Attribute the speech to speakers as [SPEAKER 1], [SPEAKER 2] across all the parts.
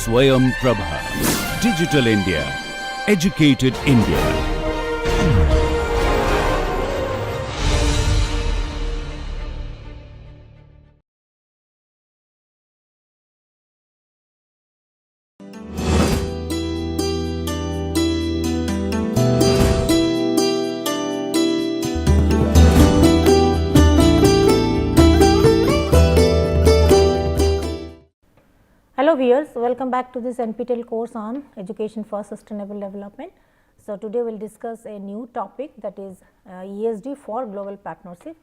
[SPEAKER 1] Swayam Prabha. Digital India. Educated India.
[SPEAKER 2] Hello viewers, welcome back to this NPTEL course on Education for Sustainable Development. So, today we will discuss a new topic, that is ESD for global partnership.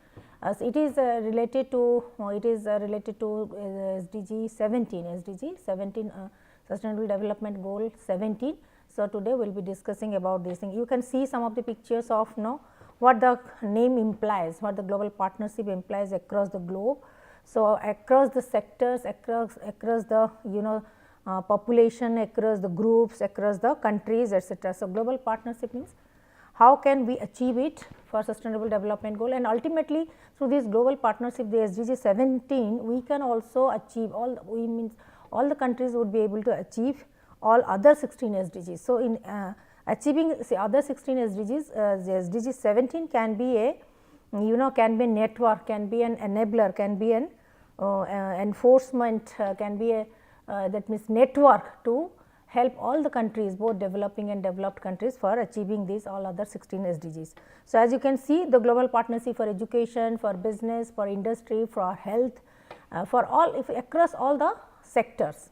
[SPEAKER 2] So it is related to SDG 17 Sustainable Development Goal 17. So, today we will be discussing about this thing. You can see some of the pictures of what the name implies, what the global partnership implies across the globe. So, across the sectors, across the population, across the groups, across the countries, etc. So, global partnership means how can we achieve it for sustainable development goal, and ultimately through this global partnership, the SDG 17, we can also achieve all the countries would be able to achieve all other 16 SDGs. So, in achieving other 16 SDGs, the SDG 17 can be a can be a network, can be an enabler, can be an enforcement, can be a that means network to help all the countries, both developing and developed countries, for achieving these all other 16 SDGs. So, as you can see, the global partnership for education, for business, for industry, for health, for all across all the sectors.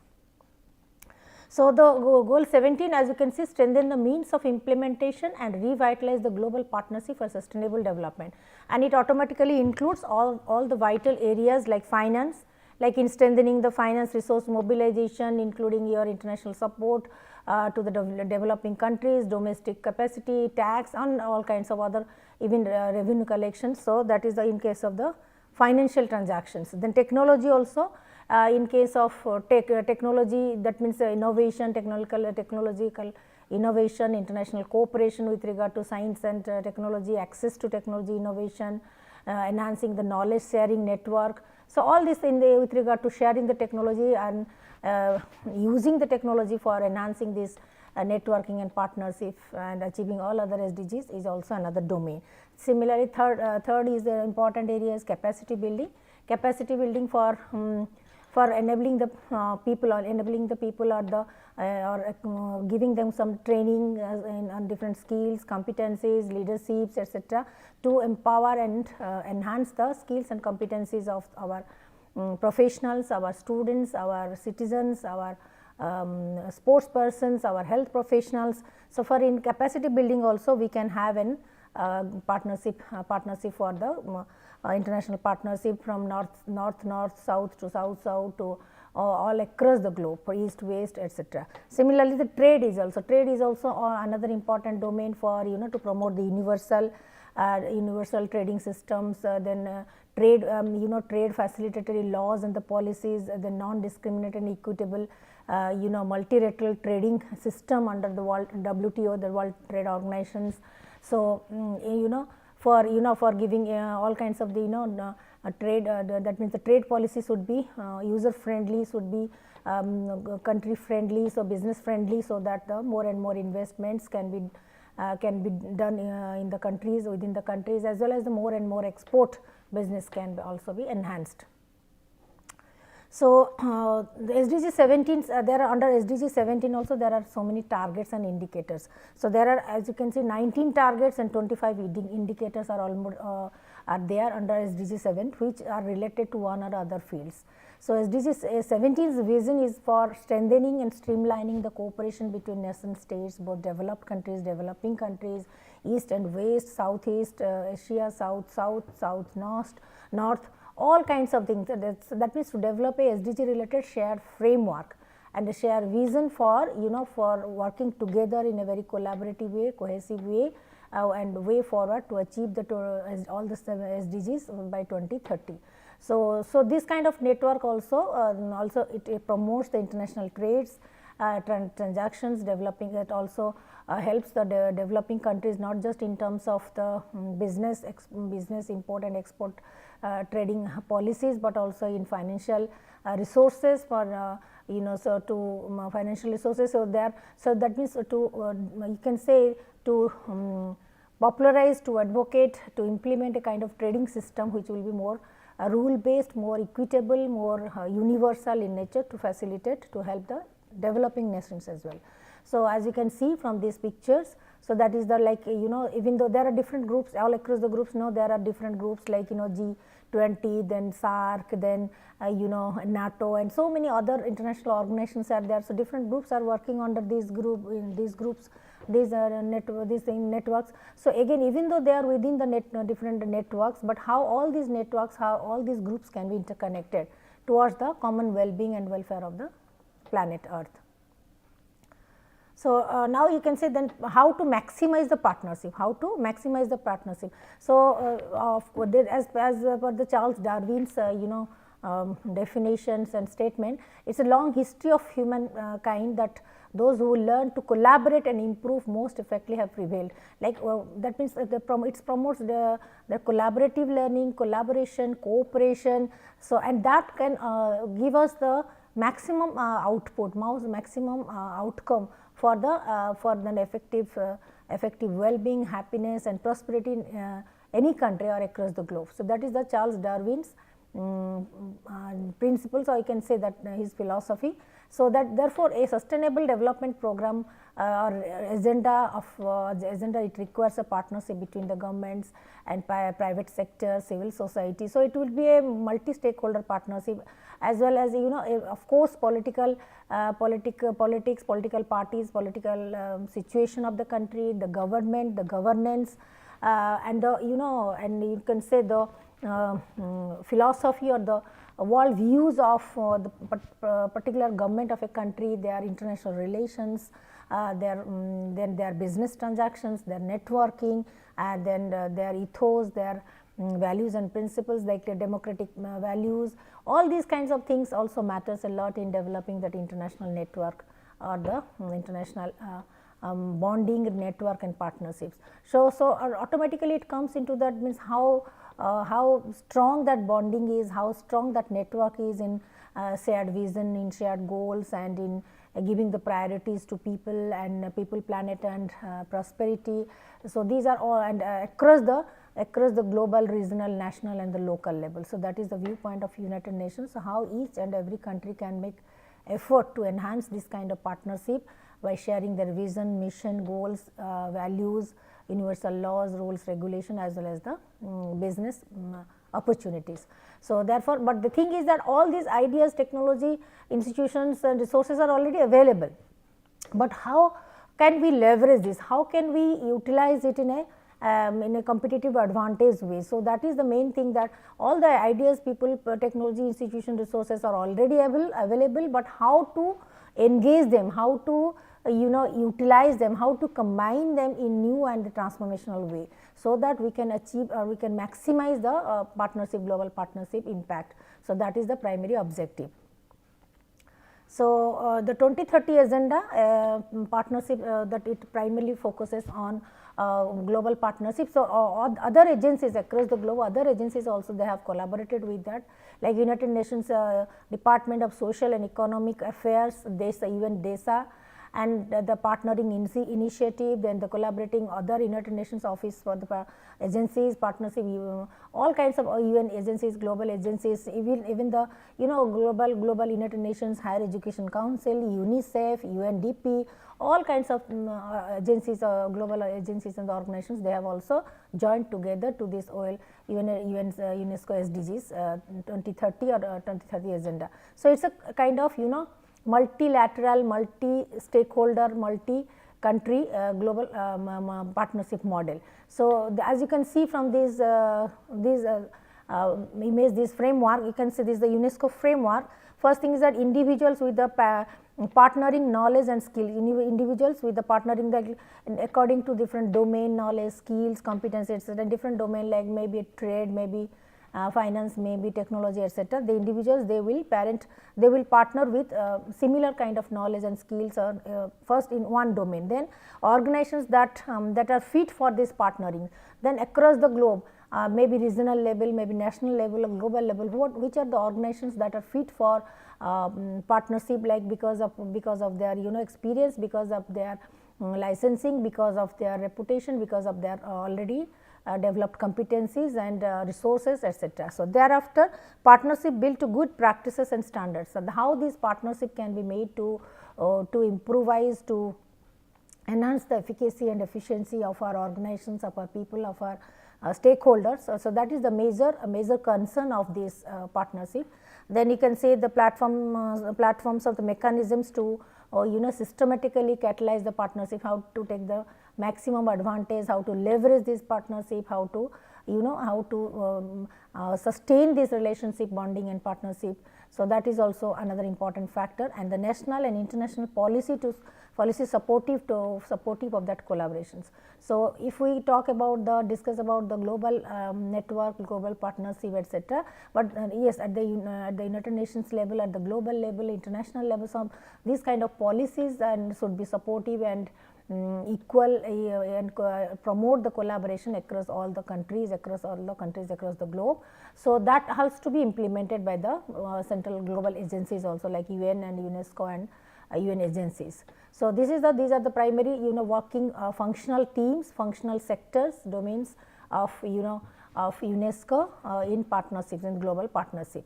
[SPEAKER 2] So, the goal 17, as you can see, strengthen the means of implementation and revitalize the global partnership for sustainable development, and it automatically includes all the vital areas like finance, like in strengthening the finance resource mobilization, including your international support to the developing countries, domestic capacity, tax, and all kinds of other even revenue collection. So, that is in case of the financial transactions. Then technology also, in case of technology, that means innovation, technological innovation, international cooperation with regard to science and technology, access to technology innovation, enhancing the knowledge sharing network. So, all this with regard to sharing the technology and using the technology for enhancing this networking and partnership and achieving all other SDGs is also another domain. Similarly, third is the important area is capacity building. Capacity building for enabling the people, or enabling the people, or the giving them some training on different skills, competencies, leaderships, etc., to empower and enhance the skills and competencies of our professionals, our students, our citizens, our sports persons, our health professionals. So, for in capacity building also we can have an partnership for the international partnership from north, south to south to all across the globe, for east, west, etc. Similarly, the trade is also another important domain for to promote the universal trading systems, then trade trade facilitatory laws and the policies, the non-discriminatory and equitable multilateral trading system under the WTO, the World Trade Organizations. So, for giving all kinds of the trade, that means the trade policy should be user friendly, should be country friendly, so business friendly, so that the more and more investments can be done in the countries, within the countries, as well as the more and more export business can also be enhanced. So, the SDG 17, there are under SDG 17 also there are so many targets and indicators. So, there are, as you can see, 19 targets and 25 indicators are almost are there under SDG 7, which are related to one or other fields. So, SDG 17's vision is for strengthening and streamlining the cooperation between nation states, both developed countries, developing countries, east and west, southeast Asia, south, north, all kinds of things. That means to develop a SDG related shared framework and a shared vision for for working together in a very collaborative way, cohesive way, and way forward to achieve all the SDGs by 2030. So, this kind of network also it promotes the international trades transactions, developing it also helps the developing countries, not just in terms of the business import and export trading policies, but also in financial resources for so to financial resources. So there, so that means to you can say to popularize, to advocate, to implement a kind of trading system which will be more rule based, more equitable, more universal in nature, to facilitate, to help the developing nations as well. So as you can see from these pictures, so that is the even though there are different groups all across the groups, there are different groups like G20, then SAARC, then NATO, and so many other international organizations are there. So different groups are working under these groups, these are networks. So again, even though they are within the different networks, but how all these networks, how all these groups can be interconnected towards the common well-being and welfare of the planet Earth. So now you can say then how to maximize the partnership, So as per the Charles Darwin's definitions and statement, it's a long history of humankind that those who learn to collaborate and improve most effectively have prevailed. That means it promotes the collaborative learning, collaboration, cooperation. So and that can give us the maximum output, maximum outcome for the effective well-being, happiness, and prosperity in any country or across the globe. So that is the Charles Darwin's principles, or I can say that his philosophy. So that therefore a sustainable development program or agenda, it requires a partnership between the governments and private sector, civil society. So it will be a multi-stakeholder partnership, as well as of course politics, political parties, political situation of the country, the government, the governance, and the and you can say the philosophy or the world views of the particular government of a country, their international relations, then their business transactions, their networking, and then their ethos, their values and principles like the democratic values. All these kinds of things also matters a lot in developing that international network or the international bonding network and partnerships. So automatically it comes into that, means how strong that bonding is, how strong that network is in shared vision, in shared goals, and in giving the priorities to people and people, planet, and prosperity. So these are all, and across the global, regional, national, and the local level. So that is the viewpoint of United Nations. So how each and every country can make effort to enhance this kind of partnership by sharing their vision, mission, goals, values, universal laws, rules, regulation, as well as the business opportunities. So therefore, but the thing is that all these ideas, technology, institutions, and resources are already available, but how can we leverage this? How can we utilize it in a competitive advantage way? So that is the main thing, that all the ideas, people, technology, institution, resources are already available, but how to engage them, how to utilize them, how to combine them in new and transformational way, so that we can achieve or we can maximize the partnership, global partnership impact. So that is the primary objective. So the 2030 agenda partnership, that it primarily focuses on global partnership. So other agencies across the globe, other agencies also, they have collaborated with that, like United Nations Department of Social and Economic Affairs, even DESA, and the partnering initiative, then the collaborating other United Nations office for the agencies, partnership, all kinds of UN agencies, global agencies, even the global United Nations Higher Education Council, UNICEF, UNDP, all kinds of agencies, global agencies and the organizations, they have also joined together to this UNESCO SDGs 2030 or 2030 agenda. So it's a kind of multilateral, multi-stakeholder, multi-country global partnership model. So as you can see from this image, this framework, you can see this is the UNESCO framework. First thing is that individuals with the partnering knowledge and skill, individuals with the partnering according to different domain knowledge, skills, competencies, etc., different domain, like maybe trade, maybe finance, maybe technology, etc. The individuals, they will partner with similar kind of knowledge and skills, or first in one domain, then organizations that are fit for this partnering, then across the globe, maybe regional level, maybe national level or global level, which are the organizations that are fit for partnership, like because of their experience, because of their licensing, because of their reputation, because of their already developed competencies and resources, etc. So, thereafter partnership built to good practices and standards. So, how this partnership can be made to improvise, to enhance the efficacy and efficiency of our organizations, of our people, of our stakeholders. So, that is the major concern of this partnership. Then you can say the platforms of the mechanisms to systematically catalyze the partnership, how to take the maximum advantage, how to leverage this partnership, how to sustain this relationship, bonding and partnership. So, that is also another important factor, and the national and international policy supportive of that collaborations. So, if we discuss about the global network, global partnership, etc., but yes, at the United Nations level, at the global level, international level, some these kind of policies and should be supportive and equal and promote the collaboration across all the countries, across the globe. So, that has to be implemented by the central global agencies also, like UN and UNESCO and UN agencies. So, these are the primary working functional teams, functional sectors, domains of of UNESCO in partnerships, in global partnership.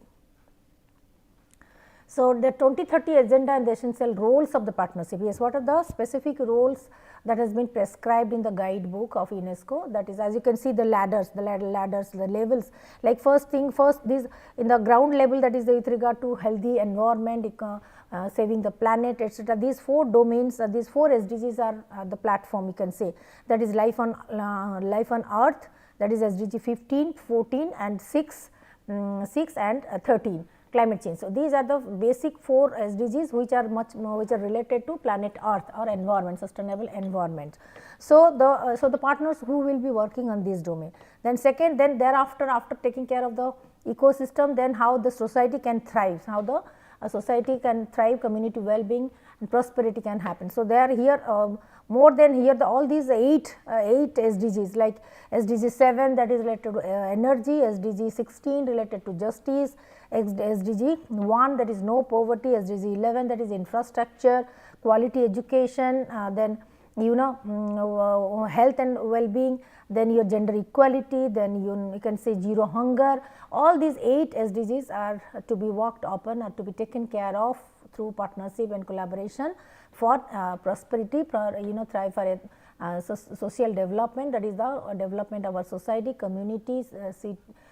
[SPEAKER 2] So, the 2030 agenda and the essential roles of the partnership. Yes, what are the specific roles that has been prescribed in the guidebook of UNESCO? That is, as you can see, the ladders, the levels. Like first, this in the ground level, that is with regard to healthy environment, saving the planet, etc. These 4 domains, these 4 SDGs are the platform, you can say. That is life on earth, that is SDG 15, 14 and 6 and 13. Climate change. So, these are the basic 4 SDGs which are related to planet earth or environment, sustainable environment. So, the partners who will be working on this domain. Then second, then thereafter, after taking care of the ecosystem, then how the society can thrive, how the society can thrive, community well-being and prosperity can happen. So, they are here more than here all these 8 SDGs, like SDG 7 that is related to energy, SDG 16 related to justice, SDG 1 that is no poverty, SDG 11 that is infrastructure, quality education, then health and well-being, then your gender equality, then you can say zero hunger. All these 8 SDGs are to be worked upon, or to be taken care of through partnership and collaboration for prosperity, thrive for social development, that is the development of our society, communities,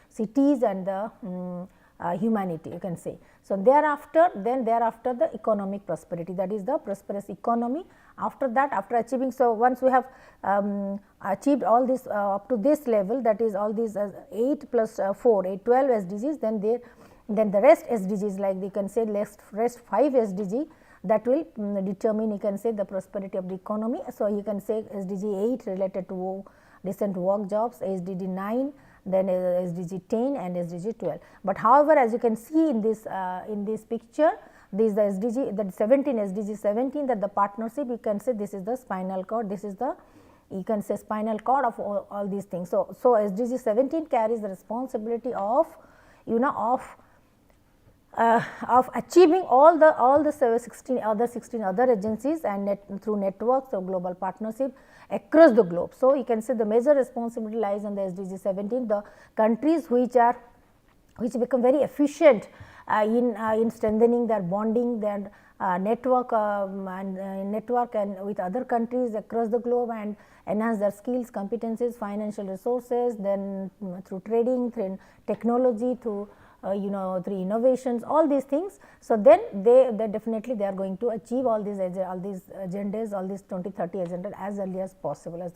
[SPEAKER 2] cities and the humanity, you can say. So, thereafter the economic prosperity, that is the prosperous economy. After that, after achieving, so once we have achieved all this up to this level, that is all these 8 plus 4, 12 SDGs, then the rest SDGs, like we can say rest 5 SDG, that will determine, you can say, the prosperity of the economy. So, you can say SDG 8 related to decent work jobs, SDG 9, then SDG 10 and SDG 12. But however, as you can see in this picture, this is the SDG, that 17, SDG 17, that the partnership, you can say this is the spinal cord, this is the, you can say, spinal cord of all these things. So, SDG 17 carries the responsibility of achieving all the 16 other agencies and through networks of global partnership across the globe. So, you can say the major responsibility lies on the SDG 17, the countries which become very efficient in strengthening their bonding, their network and with other countries across the globe, and enhance their skills, competencies, financial resources, then through trading, through technology, through through innovations, all these things. So, then they definitely they are going to achieve all these agendas, all these 2030 agenda as early as possible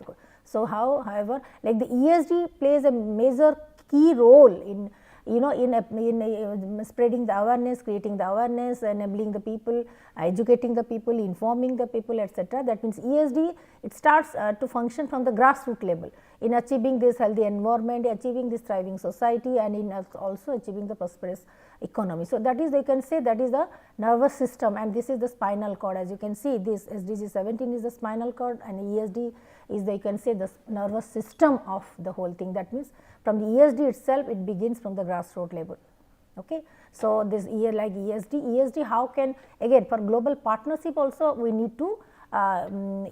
[SPEAKER 2] So, however, like the ESD plays a major key role in spreading the awareness, creating the awareness, enabling the people, educating the people, informing the people, etc. That means ESD, it starts to function from the grassroots level in achieving this healthy environment, achieving this thriving society, and in also achieving the prosperous economy. So, that is, you can say, that is the nervous system, and this is the spinal cord. As you can see, this SDG 17 is the spinal cord, and ESD is the, you can say, the nervous system of the whole thing. That means, from the ESD itself, it begins from the grassroots level. Okay. So, this like ESD, how can, again, for global partnership also we need to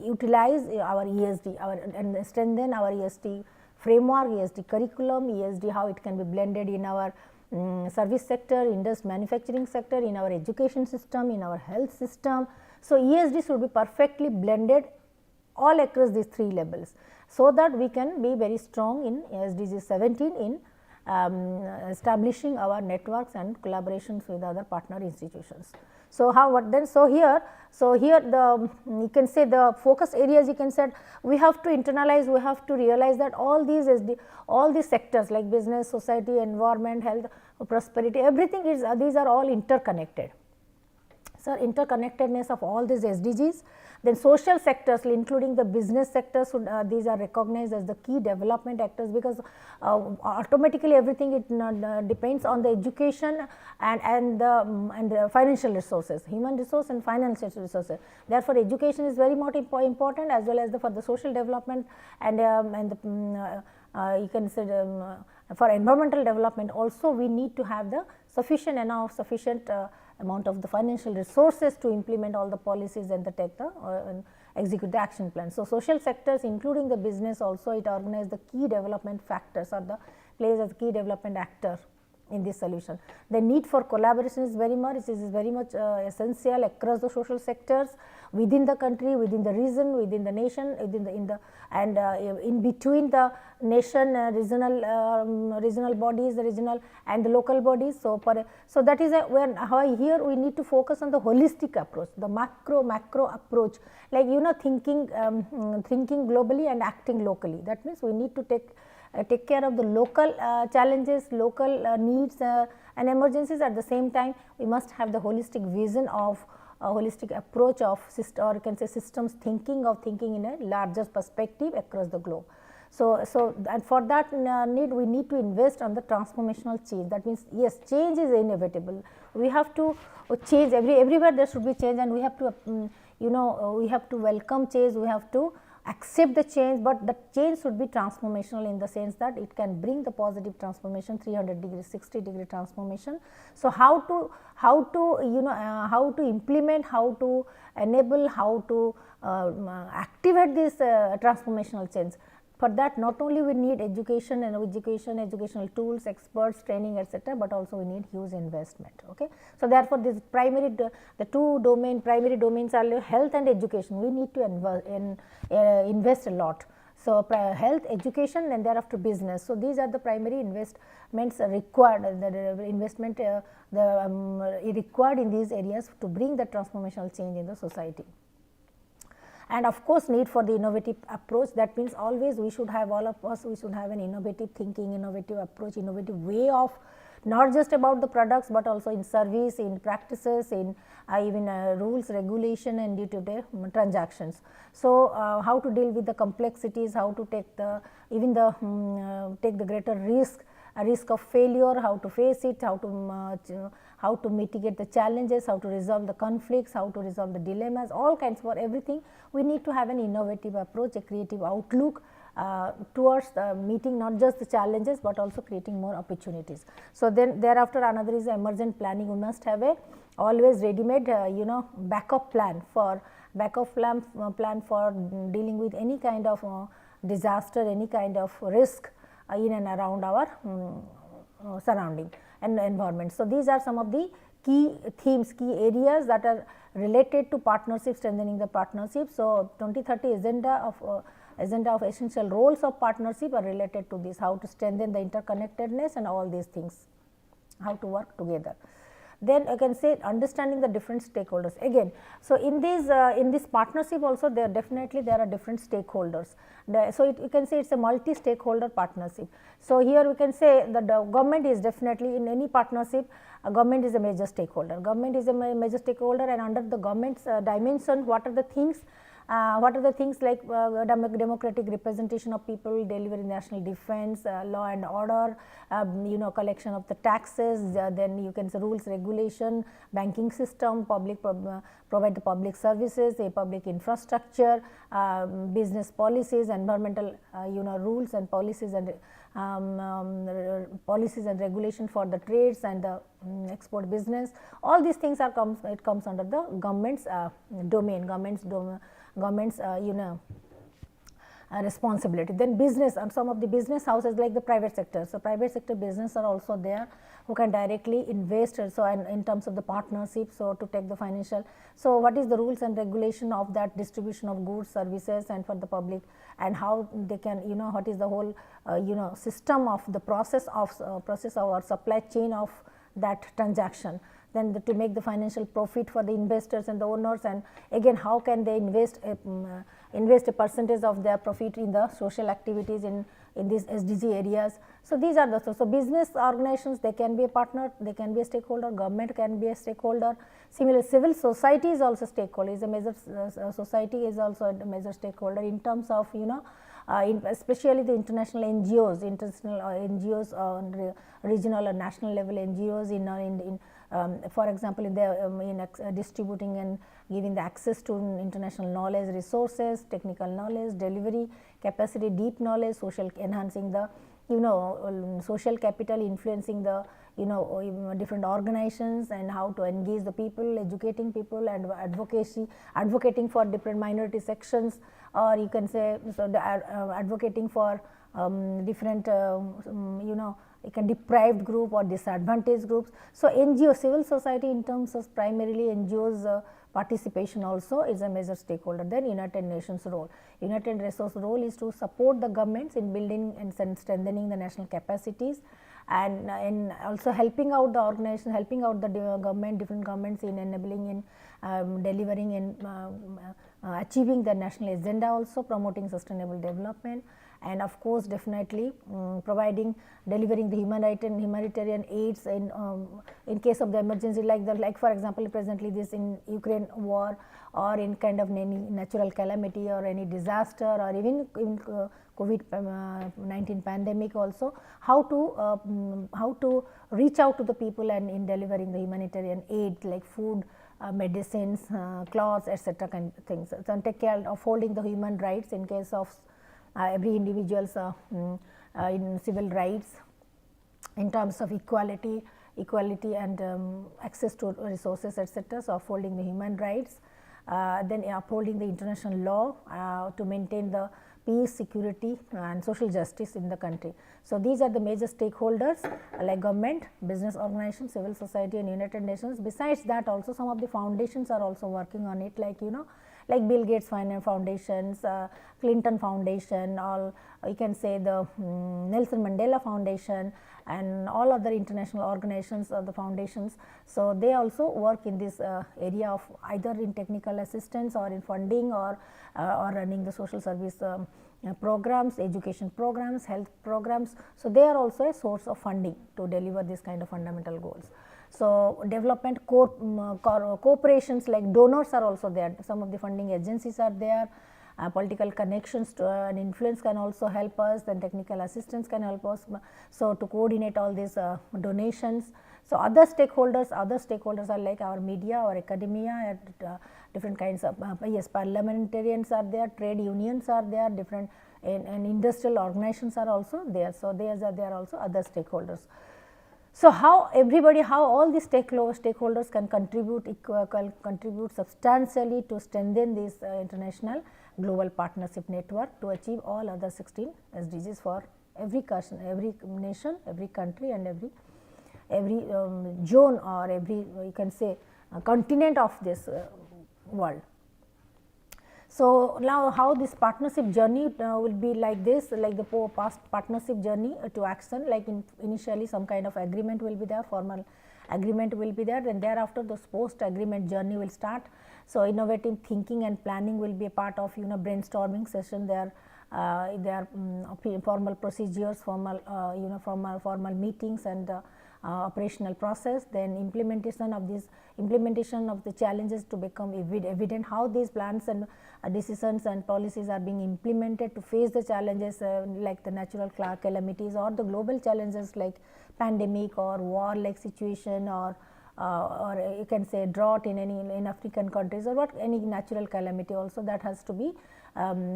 [SPEAKER 2] utilize our ESD, and strengthen our ESD framework, ESD curriculum, ESD how it can be blended in our service sector, manufacturing sector, in our education system, in our health system. So, ESD should be perfectly blended all across these 3 levels, so that we can be very strong in SDG 17 in establishing our networks and collaborations with other partner institutions. So, here the, you can say, the focus areas, you can say, we have to internalize, we have to realize that all these sectors like business, society, environment, health, prosperity, everything is these are all interconnected. So, interconnectedness of all these SDGs. Then social sectors, including the business sectors, these are recognized as the key development actors, because automatically everything it depends on the education and the financial resources, human resource and financial resources. Therefore, education is very much important, as well as for the social development, and you can say for environmental development also we need to have the sufficient amount of the financial resources to implement all the policies and take the execute the action plan. So, social sectors, including the business also, it organizes the key development factors, or the plays as key development actor in this solution. The need for collaboration is very much essential across the social sectors, within the country, within the region, within the nation, in between the nation, regional bodies, the regional and the local bodies. So, that is how here we need to focus on the holistic approach, the macro approach, like thinking globally and acting locally. That means, we need to take care of the local challenges, local needs and emergencies. At the same time, we must have the holistic vision of holistic approach of or you can say systems thinking in a larger perspective across the globe. So, and for that we need to invest on the transformational change. That means, yes, change is inevitable. We have to change everywhere. There should be change, and we have to we have to welcome change. We have to accept the change, but the change should be transformational in the sense that it can bring the positive transformation, 300-degree, 60-degree transformation. So, how to implement, how to enable, how to activate this transformational change. For that, not only we need education and educational tools, experts, training, etc., but also we need huge investment. Okay. So, therefore, this the two primary domains are health and education. We need to invest a lot. So, health, education, and thereafter business. So, these are the primary investments required, the investment required in these areas to bring the transformational change in the society. And of course, need for the innovative approach. That means, always we should have, all of us, we should have an innovative thinking, innovative approach, innovative way of not just about the products, but also in service, in practices, in even rules, regulation, and day-to-day transactions. So, how to deal with the complexities, how to take the take the greater risk of failure, how to face it, how to mitigate the challenges, how to resolve the conflicts, how to resolve the dilemmas, all kinds. For everything, we need to have an innovative approach, a creative outlook towards meeting not just the challenges, but also creating more opportunities. So, then thereafter another is emergent planning. We must have a always ready-made backup plan for dealing with any kind of disaster, any kind of risk in and around our surrounding and environment. So, these are some of the key themes, key areas that are related to partnership, strengthening the partnership. So, 2030 agenda of essential roles of partnership are related to this, how to strengthen the interconnectedness and all these things, how to work together. Then I can say understanding the different stakeholders again. So, in this partnership also there are different stakeholders. So, you can say it is a multi stakeholder partnership. So, here we can say that the government is definitely in any partnership, government is a major stakeholder. Government is a major stakeholder, and under the government's dimension, what are the things? Like democratic representation of people, delivering national defense, law and order, collection of the taxes, then you can say rules, regulation, banking system, provide the public services, a public infrastructure, business policies, environmental rules and policies, and policies and regulation for the trades and the export business. All these things it comes under the government's domain, government's responsibility. Then business, and some of the business houses like the private sector. So, private sector business are also there who can directly invest. So, and in terms of the partnership, so to take the financial. So, what is the rules and regulation of that distribution of goods, services, and for the public, and how they can what is the whole system of the process of our supply chain of that transaction. Then to make the financial profit for the investors and the owners, and again how can they invest a percentage of their profit in the social activities in these SDG areas. So, these are the so business organizations, they can be a partner, they can be a stakeholder, government can be a stakeholder. Similarly, civil society is also stakeholder, is a major society is also a major stakeholder in terms of especially the international NGOs, on regional or national level NGOs in for example, in distributing and giving the access to international knowledge, resources, technical knowledge, delivery capacity, deep knowledge, social enhancing the social capital, influencing the different organizations, and how to engage the people, educating people, and advocating for different minority sections, or you can say advocating for different deprived group or disadvantaged groups. So, NGO, civil society in terms of primarily NGOs participation also is a major stakeholder. Then United Nations role. United Nations role is to support the governments in building and strengthening the national capacities, and also helping out the organization, helping out the government, different governments in enabling in delivering and achieving the national agenda, also promoting sustainable development, and of course, definitely delivering the humanitarian aids in case of the emergency, like for example, presently this in Ukraine war, or in kind of any natural calamity or any disaster, or even in COVID-19 pandemic also, how to reach out to the people and in delivering the humanitarian aid like food, medicines, clothes, etc. kind of things. So, take care of holding the human rights in case of every individual's in civil rights in terms of equality and access to resources, etc. So, upholding the human rights, then upholding the international law to maintain the peace, security, and social justice in the country. So, these are the major stakeholders like government, business organizations, civil society, and United Nations. Besides that, also some of the foundations are also working on it, like like Bill Gates Foundations, Clinton Foundation, all you can say the Nelson Mandela Foundation, and all other international organizations or the foundations. So, they also work in this area of either in technical assistance or in funding or running the social service programs, education programs, health programs. So, they are also a source of funding to deliver this kind of fundamental goals. So, development corporations like donors are also there, some of the funding agencies are there, political connections and influence can also help us, then technical assistance can help us. So, to coordinate all these donations. So, other stakeholders are like our media, our academia, different kinds of yes, parliamentarians are there, trade unions are there, different and industrial organizations are also there. So, there are also other stakeholders. So, how all these stakeholders can contribute substantially to strengthen this international global partnership network to achieve all other 16 SDGs for every nation, every country, and every zone, or every you can say continent of this world. So, now how this partnership journey will be like this, like the past partnership journey to action, like initially some kind of agreement will be there, formal agreement will be there, then thereafter the post agreement journey will start. So innovative thinking and planning will be a part of brainstorming session. There are formal procedures, formal formal meetings and operational process. Then implementation of the challenges to become evident, how these plans and decisions and policies are being implemented to face the challenges like the natural calamities or the global challenges like pandemic or war like situation, or you can say drought in African countries, or any natural calamity also, that has to be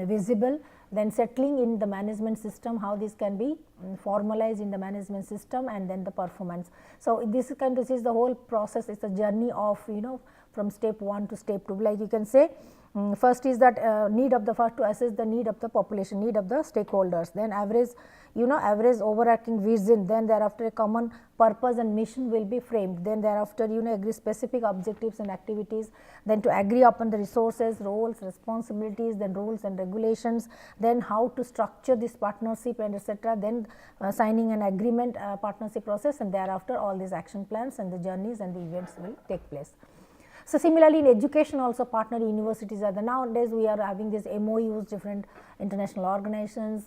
[SPEAKER 2] visible. Then settling in the management system, how this can be formalized in the management system, and then the performance. So this is the whole process. It's a journey of from step 1 to step 2. Like you can say, first is that first to assess the need of the population, need of the stakeholders, then average overarching vision, then thereafter a common purpose and mission will be framed, then thereafter agree specific objectives and activities, then to agree upon the resources, roles, responsibilities, then rules and regulations, then how to structure this partnership and etc., then signing an agreement partnership process, and thereafter all these action plans and the journeys and the events will take place. So similarly, in education also, partner universities are nowadays we are having these MOUs, different international organizations,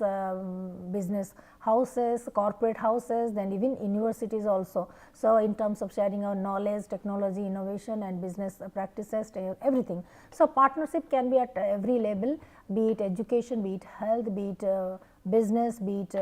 [SPEAKER 2] business houses, corporate houses, then even universities also. So in terms of sharing our knowledge, technology, innovation and business practices, everything. So partnership can be at every level, be it education, be it health, be it business, be it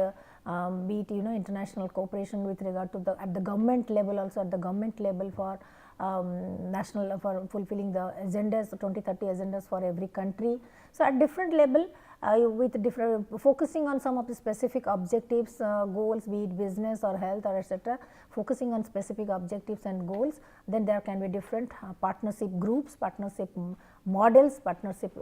[SPEAKER 2] international cooperation with regard to at the government level also, at the government level for national, for fulfilling the agendas, 2030 agendas for every country. So at different level, with different focusing on some of the specific objectives, goals, be it business or health or etc., focusing on specific objectives and goals, then there can be different partnership groups, partnership models, partnership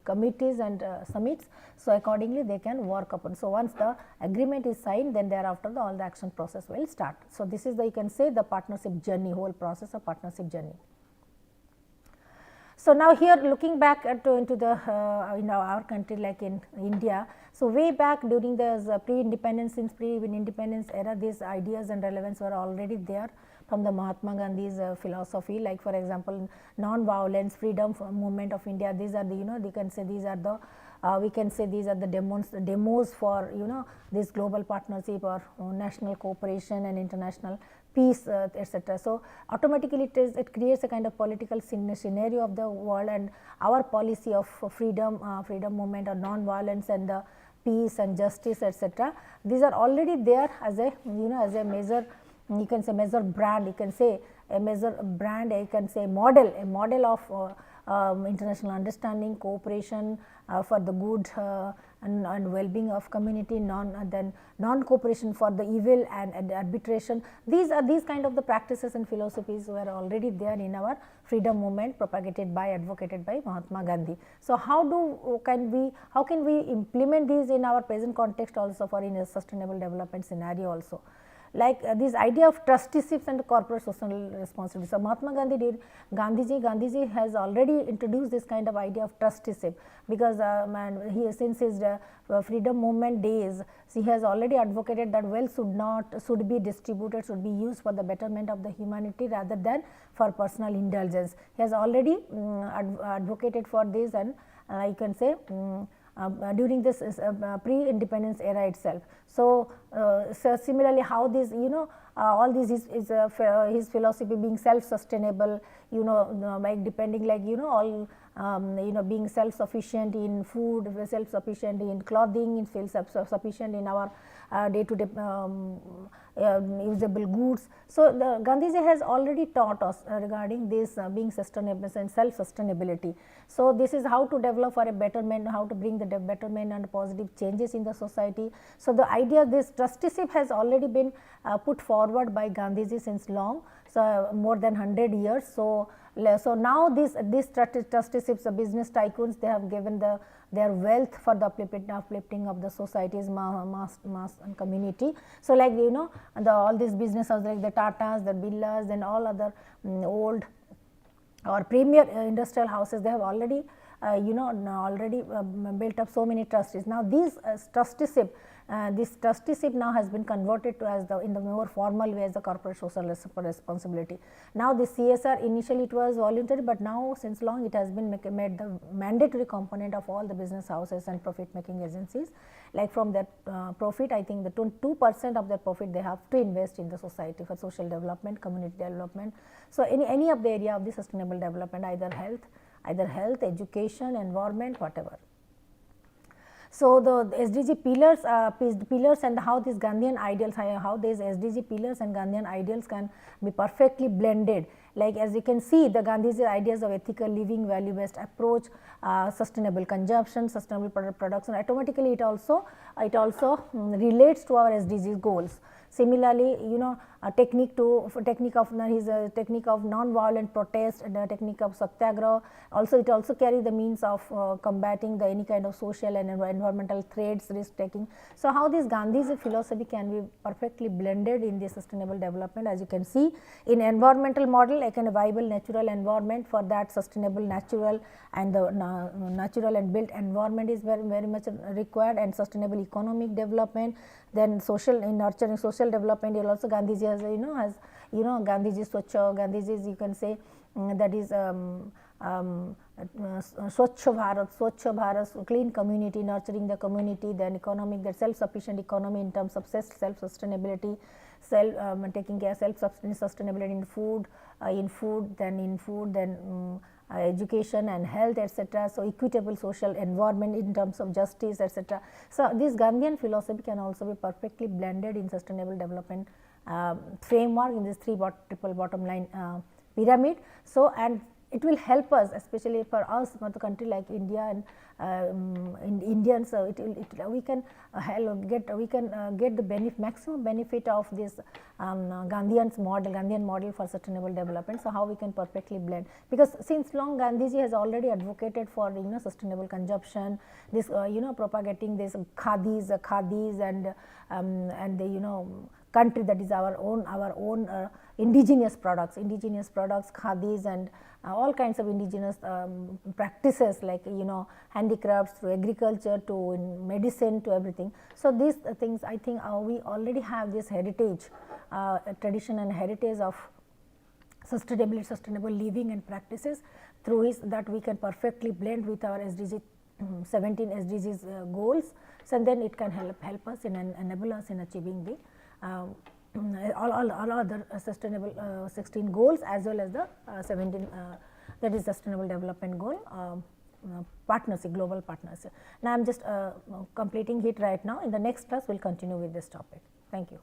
[SPEAKER 2] committees and summits. So accordingly they can work upon. So once the agreement is signed, then thereafter all the action process will start. So this is you can say the partnership journey, whole process of partnership journey. So now here looking back into the in our country, like in India. So way back during the pre-independence, since pre-independence era, these ideas and relevance were already there from the Mahatma Gandhi's philosophy. Like for example, non-violence, freedom movement of India. These are the you can say these are the we can say these are the demos for this global partnership or national cooperation and international peace, etc. So automatically it creates a kind of political scenario of the world, and our policy of freedom movement or non-violence and the peace and justice, etc. These are already there as a as a major, you can say major brand, you can say a major brand, you can say a model of international understanding, cooperation for the good and well-being of community, then non-cooperation for the evil and arbitration. These kind of the practices and philosophies were already there in our freedom movement, advocated by Mahatma Gandhi. So how can we implement these in our present context also, for in a sustainable development scenario also? Like this idea of trusteeships and corporate social responsibility. So Mahatma Gandhi Gandhiji has already introduced this kind of idea of trusteeship, because he, since his freedom movement days, he has already advocated that wealth should be distributed, should be used for the betterment of the humanity rather than for personal indulgence. He has already advocated for this, and you can say during this pre-independence era itself. So similarly, how this all this is his philosophy being self-sustainable, like depending, like all being self-sufficient in food, self-sufficient in clothing, self-sufficient in our day-to-day usable goods. So the Gandhiji has already taught us regarding this being sustainable and self-sustainability. So this is how to develop for a betterment, how to bring the betterment and positive changes in the society. So the idea, this trusteeship has already been put forward by Gandhiji since long, so more than 100 years. So now these trusteeships, the business tycoons, they have given their wealth for the uplifting of the society's mass and community. So like all these businesses like the Tatas, the Birlas and all other old or premier industrial houses, they have already already built up so many trustees. Now these trusteeship this trusteeship now has been converted to as the in the more formal way as the corporate social responsibility. Now this CSR initially it was voluntary, but now since long it has been made the mandatory component of all the business houses and profit making agencies. Like from that profit, I think the 2% of their profit they have to invest in the society for social development, community development. So any of the area of the sustainable development, either health, education, environment, whatever. So the SDG pillars and how these Gandhian ideals, how these SDG pillars and Gandhian ideals can be perfectly blended. Like as you can see, the Gandhi's ideas of ethical living, value based approach, sustainable consumption, sustainable production, automatically it also relates to our SDG goals. Similarly, a technique of non-violent protest and a technique of satyagraha. Also, it also carries the means of combating any kind of social and environmental threats, risk taking. So, how this Gandhi's philosophy can be perfectly blended in the sustainable development? As you can see, in environmental model, like a viable natural environment, for that sustainable natural and the natural and built environment is very much required, and sustainable economic development. Then social, in nurturing social development, also Gandhiji has Gandhiji Swachha, Gandhiji's you can say that is Swachha Bharat, clean community, nurturing the community, then economic, that self-sufficient economy in terms of self-sustainability, taking care self-sustainability in food, then education and health, etc. So, equitable social environment in terms of justice, etc. So, this Gandhian philosophy can also be perfectly blended in sustainable development framework in this triple bottom line pyramid. So, and it will help us, especially for us, for the country like India and Indians. So, we can get the maximum benefit of this Gandhian model for sustainable development. So, how we can perfectly blend, because since long Gandhiji has already advocated for sustainable consumption, this propagating this khadis and the country, that is our own indigenous products, khadis, and all kinds of indigenous practices like handicrafts, through agriculture to medicine to everything. So, these things I think we already have this heritage, tradition and heritage of sustainable living and practices, through that we can perfectly blend with our 17 SDGs goals. So, then it can help us and enable us in achieving the all other sustainable 16 goals, as well as the 17 that is sustainable development goal partnership, global partnership. Now, I am just completing it right now. In the next class, we will continue with this topic. Thank you.